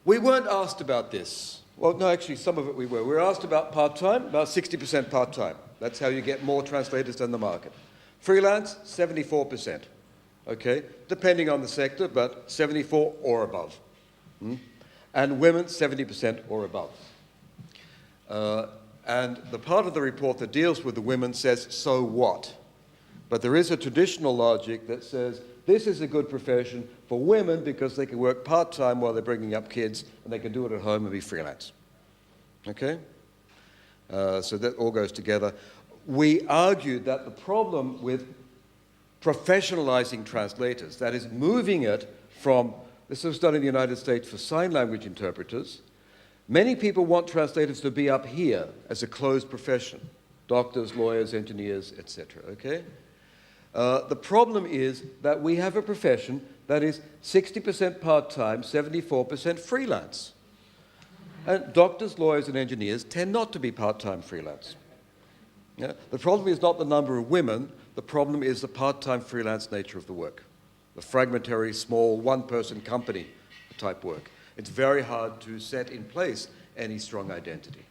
We weren't asked about this. Well, no, actually, some of it we were. We were asked about part-time, about 60% part-time. That's how you get more translators than the market. Freelance, 74%. Okay, depending on the sector, but 74 or above. And women, 70% or above. And the part of the report that deals with the women says, so what? But there is a traditional logic that says, this is a good profession for women because they can work part-time while they're bringing up kids, and they can do it at home and be freelance. Okay? So that all goes together. We argued that the problem with professionalizing translators, that is moving it from, this was done in the United States for sign language interpreters. Many people want translators to be up here as a closed profession, doctors, lawyers, engineers, etc., okay? The problem is that we have a profession that is 60% part-time, 74% freelance. And doctors, lawyers, and engineers tend not to be part-time freelance. Yeah? The problem is not the number of women, the problem is the part-time freelance nature of the work, the fragmentary, small, one-person company type work. It's very hard to set in place any strong identity.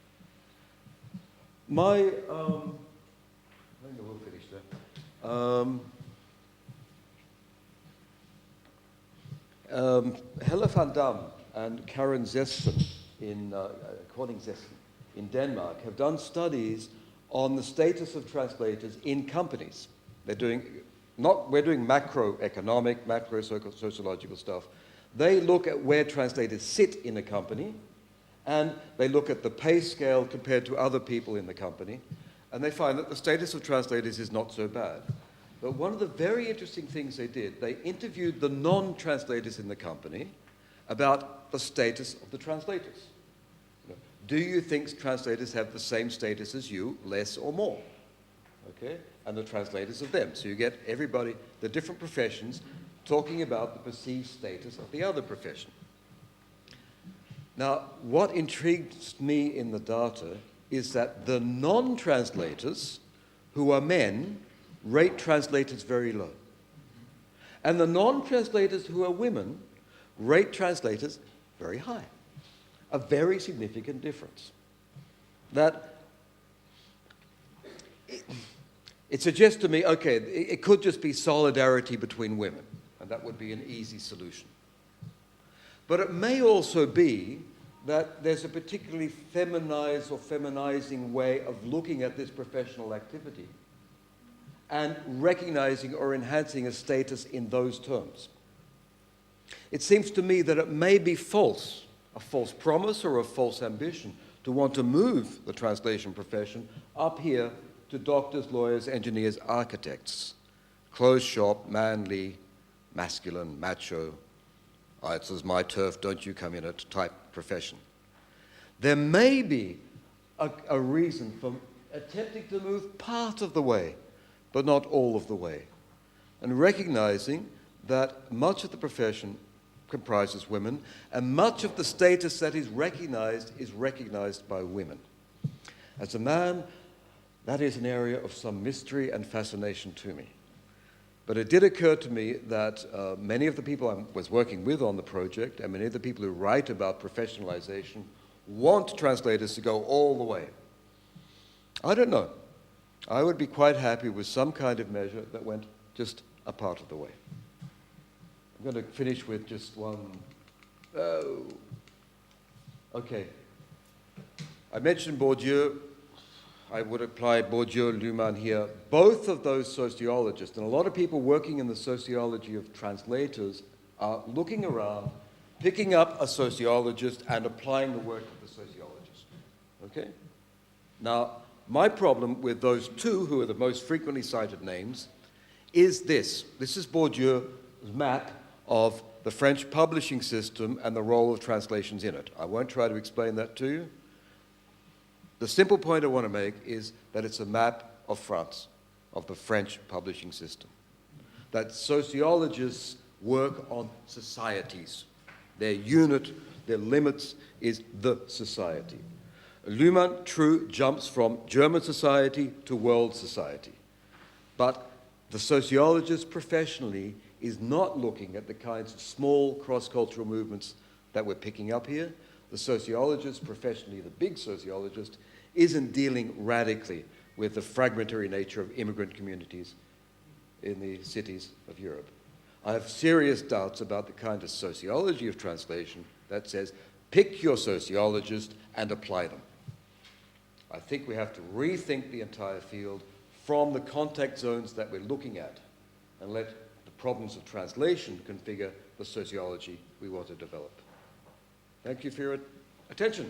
I think we'll finish there. Helle van Dam and Karen Zesten in Denmark have done studies on the status of translators in companies. We're doing macroeconomic, macro-sociological stuff. They look at where translators sit in a company, and they look at the pay scale compared to other people in the company, and they find that the status of translators is not so bad. But one of the very interesting things they did, they interviewed the non-translators in the company about the status of the translators. Do you think translators have the same status as you, less or more? Okay? And the translators of them. So you get everybody, the different professions, talking about the perceived status of the other profession. Now, what intrigues me in the data is that the non-translators, who are men, rate translators very low. And the non-translators who are women rate translators very high. A very significant difference. It suggests to me, okay, it could just be solidarity between women, and that would be an easy solution. But it may also be that there's a particularly feminized or feminizing way of looking at this professional activity and recognizing or enhancing a status in those terms. It seems to me that it may be false, a false promise or a false ambition to want to move the translation profession up here to doctors, lawyers, engineers, architects. Closed shop, manly, masculine, macho, this is my turf, don't you come in it type profession. There may be a reason for attempting to move part of the way, but not all of the way, and recognizing that much of the profession comprises women, and much of the status that is recognized by women. As a man, that is an area of some mystery and fascination to me. But it did occur to me that many of the people I was working with on the project, and many of the people who write about professionalization, want translators to go all the way. I don't know. I would be quite happy with some kind of measure that went just a part of the way. I'm going to finish with just one. Okay. I mentioned Bourdieu. I would apply Bourdieu, Luhmann here. Both of those sociologists, and a lot of people working in the sociology of translators, are looking around, picking up a sociologist and applying the work of the sociologist. Okay? Now, my problem with those two, who are the most frequently cited names, is this. This is Bourdieu's map of the French publishing system and the role of translations in it. I won't try to explain that to you. The simple point I want to make is that it's a map of France, of the French publishing system. That sociologists work on societies. Their unit, their limits is the society. Luhmann, true, jumps from German society to world society. But the sociologist professionally is not looking at the kinds of small cross-cultural movements that that we're picking up here. The sociologist, professionally the big sociologist, isn't dealing radically with the fragmentary nature of immigrant communities in the cities of Europe. I have serious doubts about the kind of sociology of translation that says, pick your sociologist and apply them. I think we have to rethink the entire field from the contact zones that we're looking at and let the problems of translation configure the sociology we want to develop. Thank you for your attention.